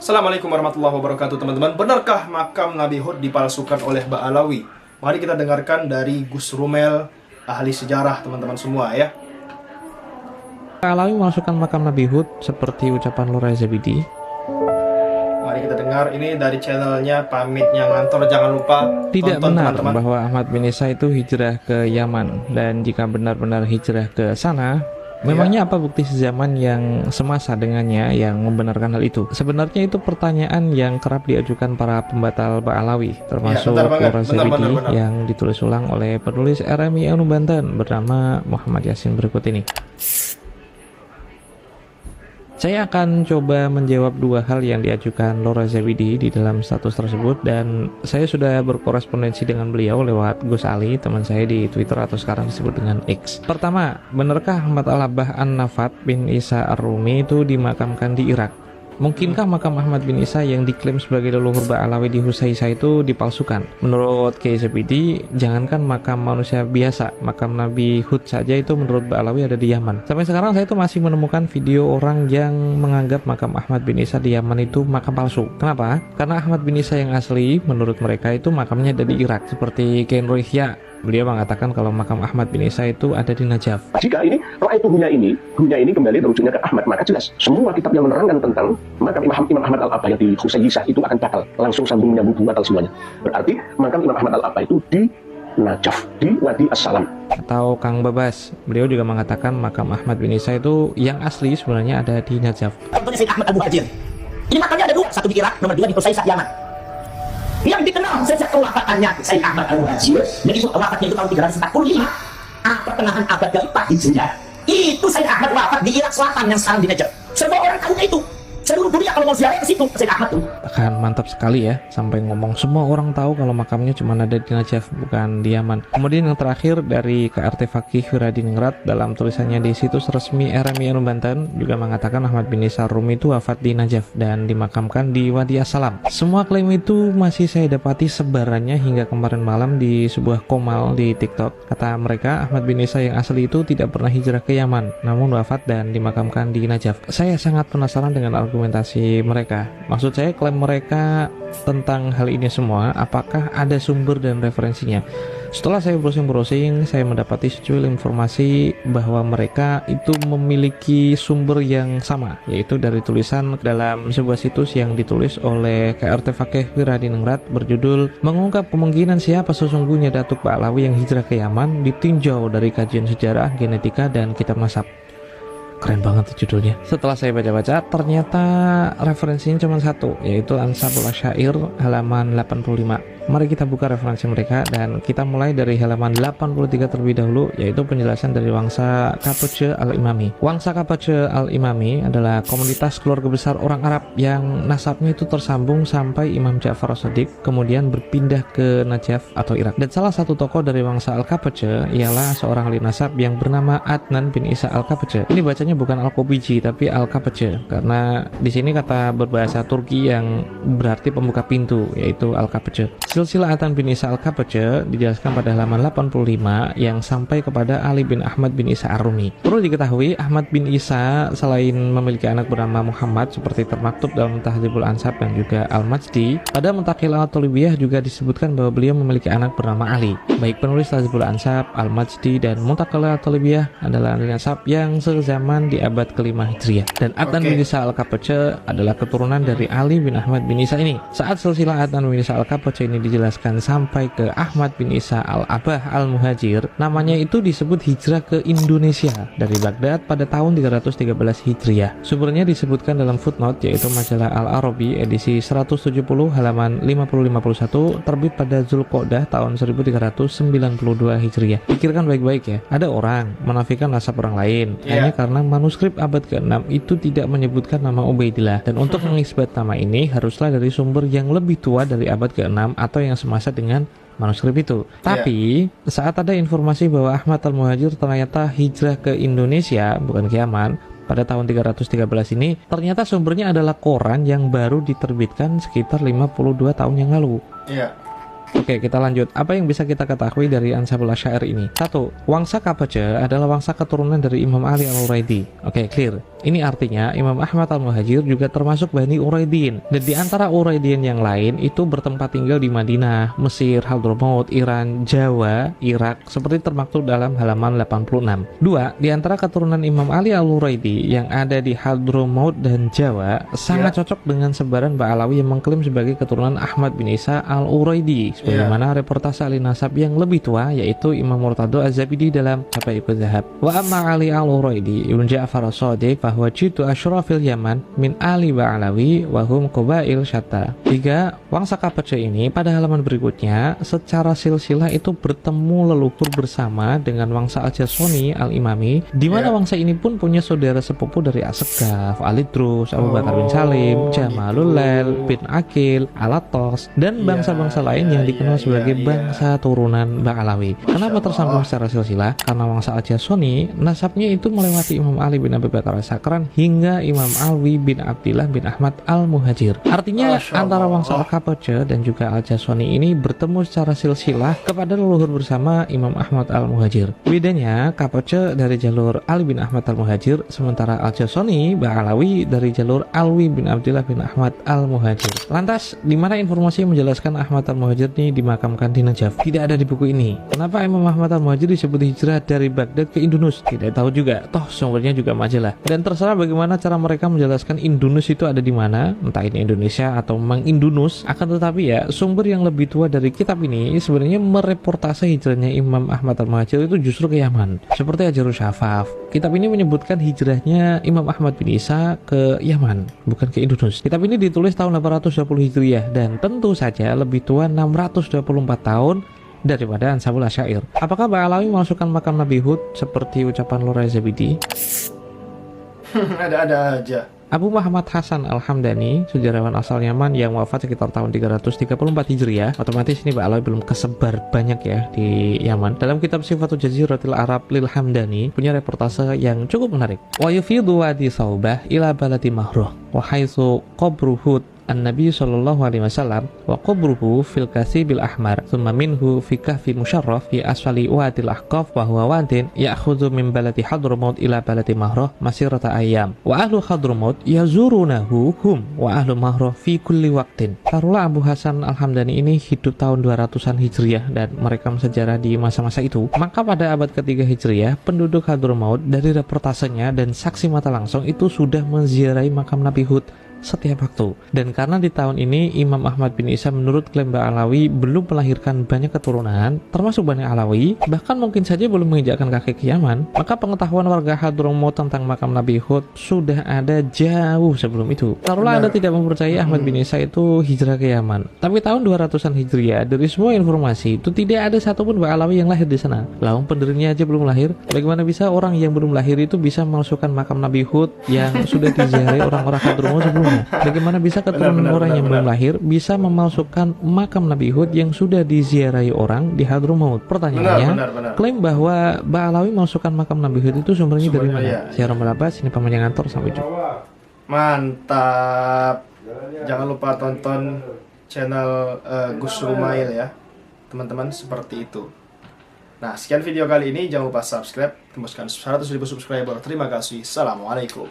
Assalamualaikum warahmatullahi wabarakatuh teman-teman. Benarkah makam Nabi Hud dipalsukan oleh Ba'alawi? Mari kita dengarkan dari Gus Rumel, ahli sejarah teman-teman semua ya. Ba'alawi memasukkan makam Nabi Hud seperti ucapan Lora Zabidi. Mari kita dengar, ini dari channelnya Pamitnya Ngantor. Jangan lupa Tidak tonton benar teman-teman. bahwa Ahmad bin Isa itu hijrah ke Yaman. Dan jika benar-benar hijrah ke sana, memangnya apa bukti sezaman yang semasa dengannya yang membenarkan hal itu? Sebenarnya itu pertanyaan yang kerap diajukan para pembatal Ba'alawi, termasuk Lora Zabidi yang ditulis ulang oleh penulis RMI Anu Banten bernama Muhammad Yasin berikut ini. Saya akan coba menjawab dua hal yang diajukan Lora Zabidi di dalam status tersebut, dan saya sudah berkorespondensi dengan beliau lewat Gus Ali, teman saya di Twitter atau sekarang disebut dengan X. Pertama, benarkah Ahmad Al-Abbah An-Nafat bin Isa Ar-Rumi itu dimakamkan di Irak? Mungkinkah makam Ahmad bin Isa yang diklaim sebagai leluhur Ba'alawi di Husaisa itu dipalsukan? Menurut Kiai Zabidi, jangankan makam manusia biasa, makam Nabi Hud saja itu menurut Ba'alawi ada di Yaman. Sampai sekarang saya itu masih menemukan video orang yang menganggap makam Ahmad bin Isa di Yaman itu makam palsu. Kenapa? Karena Ahmad bin Isa yang asli menurut mereka itu makamnya ada di Irak, seperti Ken Rohya. Beliau mengatakan kalau makam Ahmad bin Isa itu ada di Najaf. Jika ini hunya ini kembali merujuknya ke Ahmad, maka jelas semua kitab yang menerangkan tentang makam Imam Ahmad Al-Abbah yang di Husaisah itu akan batal, langsung sambung menyambung batal semuanya. Berarti makam Imam Ahmad Al-Abbah itu di Najaf, di Wadi As-Salam. Atau Kang Babas, beliau juga mengatakan makam Ahmad bin Isa itu yang asli sebenarnya ada di Najaf. Contohnya Sayyid Ahmad Al-Muhajir. Ini makamnya ada dua, satu di Irak, nomor dua di Husaisah, Yaman. Yang dikenal sejak kewafatannya Sayyid Ahmad Al-Muhajir, dan itu wafatnya itu tahun 345, pertengahan abad ke-4 Hijriah. Itu Sayyid Ahmad wafat di Irak Selatan yang sekarang di Najaf. Semua orang tahu itu. Seluruh dunia kalau mau ziarah ke situ Sayyid Ahmad tuh. Bahkan mantap sekali ya, sampai ngomong semua orang tahu kalau makamnya cuma ada di Najaf, bukan di Yaman. Kemudian yang terakhir dari KRT Fakih Wiradiningrat dalam tulisannya di situs resmi RMI Anu Banten juga mengatakan Ahmad bin Isa Ar-Rumi itu wafat di Najaf dan dimakamkan di Wadi As-Salam. Semua klaim itu masih saya dapati sebarannya hingga kemarin malam di sebuah komal di TikTok. Kata mereka Ahmad bin Isa yang asli itu tidak pernah hijrah ke Yaman, namun wafat dan dimakamkan di Najaf. Saya sangat penasaran dengan argumentasi mereka. Maksud saya, klaim mereka tentang hal ini semua, apakah ada sumber dan referensinya? Setelah saya browsing, saya mendapati secuil informasi bahwa mereka itu memiliki sumber yang sama, yaitu dari tulisan dalam sebuah situs yang ditulis oleh KRT Fakih Wiradiningrat berjudul "Mengungkap kemungkinan siapa sesungguhnya Datuk Ba'alawi yang hijrah ke Yaman ditinjau dari kajian sejarah, genetika, dan kitab nasab." Keren banget tuh judulnya. Setelah saya baca-baca, ternyata referensinya cuma satu, yaitu Ansabul Asyair halaman 85. Mari kita buka referensi mereka dan kita mulai dari halaman 83 terlebih dahulu, yaitu penjelasan dari Wangsa Kapace Al-Imami. Wangsa Kapace Al-Imami adalah komunitas keluarga besar orang Arab yang nasabnya itu tersambung sampai Imam Ja'far As-Shadiq, kemudian berpindah ke Najaf atau Irak. Dan salah satu tokoh dari Wangsa Al-Kapace ialah seorang ahli nasab yang bernama Adnan bin Isa Al-Kapace. Ini bacanya bukan Al-Kopiji tapi Al-Kapace, karena di sini kata berbahasa Turki yang berarti pembuka pintu, yaitu Al-Kapace. Silsilah Adnan bin Isa Al-Kapace dijelaskan pada halaman 85 yang sampai kepada Ali bin Ahmad bin Isa Ar-Rumi. Perlu diketahui, Ahmad bin Isa selain memiliki anak bernama Muhammad seperti termaktub dalam Tahdzibul Ansab dan juga Al-Majdi, pada Muntakhil Al-Talibiyah juga disebutkan bahwa beliau memiliki anak bernama Ali. Baik penulis Tahdzibul Ansab, Al-Majdi, dan Muntakhil Al-Talibiyah adalah ahli nasab yang sezaman di abad ke-5 Hijriah. Dan Adnan bin Isa Al-Kapace adalah keturunan dari Ali bin Ahmad bin Isa ini. Saat silsilah Adnan bin Isa Al-Kapace ini dijelaskan sampai ke Ahmad bin Isa Al-Abbah Al-Muhajir, namanya itu disebut hijrah ke Indonesia dari Baghdad pada tahun 313 Hijriah. Sumbernya disebutkan dalam footnote, yaitu majalah Al-Arabi edisi 170 halaman 5051 terbit pada Zulqa'dah tahun 1392 Hijriah. Pikirkan baik-baik ya, ada orang menafikan nasab orang lain hanya karena manuskrip abad ke-6 itu tidak menyebutkan nama Ubaidillah, dan untuk mengisbat nama ini haruslah dari sumber yang lebih tua dari abad ke-6 atau yang semasa dengan manuskrip itu. Tapi saat ada informasi bahwa Ahmad Al-Muhajir ternyata hijrah ke Indonesia bukan ke Yaman pada tahun 313 ini, ternyata sumbernya adalah koran yang baru diterbitkan sekitar 52 tahun yang lalu. Oke, kita lanjut. Apa yang bisa kita ketahui dari Ansabul Asy'ari ini? 1. Wangsa Kapace adalah wangsa keturunan dari Imam Ali Al-Uraidi. Oke, clear. Ini artinya Imam Ahmad Al-Muhajir juga termasuk Bani Uraidin. Dan di antara Uraidin yang lain itu bertempat tinggal di Madinah, Mesir, Hadramaut, Iran, Jawa, Irak, seperti termaktub dalam halaman 86. 2. Di antara keturunan Imam Ali Al-Uraidi yang ada di Hadramaut dan Jawa sangat cocok dengan sebaran Ba'alawi yang mengklaim sebagai keturunan Ahmad bin Isa Al-Uraidi, sebagaimana reportase ahli nasab yang lebih tua yaitu Imam Murtado Az-Zabidi dalam Habaibuz Zahab. Wa amma Ali Al-Uraidi Ibn Ja'far As-Shadiq bahwa jitu asyrafil Yaman min Ali Ba'alawi wa hum qabail syatta. 3. Wangsa Kapace ini pada halaman berikutnya secara silsilah itu bertemu leluhur bersama dengan wangsa Al-Jasoni Al-Imami, di mana wangsa ini pun punya saudara sepupu dari As-Segaf, Al-Idrus, Abu Bakar bin Salim, Jamalul Lail bin Akil, Alatos, dan bangsa-bangsa lain yang dikenal sebagai bangsa turunan Ba'alawi. Kenapa tersambung secara silsilah? Karena wangsa Al-Jasoni nasabnya itu melewati Imam Ali bin Abi Bakar As-Sakran hingga Imam Alwi bin Abdillah bin Ahmad Al-Muhajir. Artinya antara wangsa Al-Kapace dan juga Al-Jasoni ini bertemu secara silsilah kepada leluhur bersama Imam Ahmad Al-Muhajir. Bedanya Kapace dari jalur Ali bin Ahmad Al-Muhajir, sementara Al-Jasoni Ba'alawi dari jalur Alwi bin Abdillah bin Ahmad Al-Muhajir. Lantas, di mana informasi yang menjelaskan Ahmad Al-Muhajir ini dimakamkan di Najaf? Tidak ada di buku ini. Kenapa Imam Ahmad Al-Muhajir disebut hijrah dari Baghdad ke Indonus? Tidak tahu juga. Toh sumbernya juga majalah. Dan terserah bagaimana cara mereka menjelaskan Indonus itu ada di mana, entah ini Indonesia atau memang Indonus. Akan tetapi ya, sumber yang lebih tua dari kitab ini sebenarnya mereportase hijrahnya Imam Ahmad Al-Muhajir itu justru ke Yaman. Seperti Ajarus Syafaf. Kitab ini menyebutkan hijrahnya Imam Ahmad bin Isa ke Yaman, bukan ke Indonus. Kitab ini ditulis tahun 820 Hijriah dan tentu saja lebih tua 624 tahun daripada Ansabul Asy'ari. Apakah Ba'alawi memasukkan makam Nabi Hud seperti ucapan Lura Zabidi? Ada-ada aja. Abu Muhammad Hasan Al-Hamdani, sejarawan asal Yaman yang wafat sekitar tahun 334 Hijriah. Otomatis ini Ba'alawi belum kesebar banyak ya di Yaman. Dalam kitab Sifatul Jaziratil Arab lil Hamdani punya reportase yang cukup menarik. Wa yufidu wadi Saubah ila baladi Mahruh wa haitsu qabru Hud An-Nabi sallallahu alaihi wasallam wa qabruhu fil Kasibil Ahmar thumma minhu fi kahfi musyarraf fi asfali wadil ahqaf wa huwa wadin ya'khudhu min baladi Hadramaut ila baladi Mahruh masirata ayyam wa ahlu Hadramaut yazurunahu hum wa ahlu Mahruh fi kulli waqtin. Taruhlah Abu Hasan Al-Hamdani ini hidup tahun 200-an Hijriah dan merekam sejarah di masa-masa itu. Maka pada abad ketiga Hijriah, penduduk Hadramaut dari reportasenya dan saksi mata langsung itu sudah menziarahi makam Nabi Hud setiap waktu. Dan karena di tahun ini Imam Ahmad bin Isa menurut klaim Ba'alawi belum melahirkan banyak keturunan termasuk Bani Alawi, bahkan mungkin saja belum menginjakkan kaki ke Yaman, maka pengetahuan warga Hadramaut tentang makam Nabi Hud sudah ada jauh sebelum itu. Taruhlah Anda tidak mempercayai Ahmad bin Isa itu hijrah ke Yaman, tapi tahun 200-an Hijriah dari semua informasi itu tidak ada satupun Ba'alawi yang lahir di sana. Lalu pendirinya aja belum lahir, bagaimana bisa orang yang belum lahir itu bisa memasukkan makam Nabi Hud yang sudah diziarahi orang-orang Hadramaut sebelumnya? Bagaimana bisa keturunan orang yang belum lahir bisa memalsukan makam Nabi Hud yang sudah diziarahi orang di Hadramaut? Pertanyaannya, klaim bahwa Ba'alawi memalsukan makam Nabi Hud itu sumbernya dari mana? Ya. Saya Rombal Abbas, ini Paman Ngantor, sampai jumpa. Mantap. Jangan lupa tonton channel Gus Rumail ya, teman-teman, seperti itu. Nah, sekian video kali ini. Jangan lupa subscribe, tembuskan 100.000 subscriber. Terima kasih. Assalamualaikum.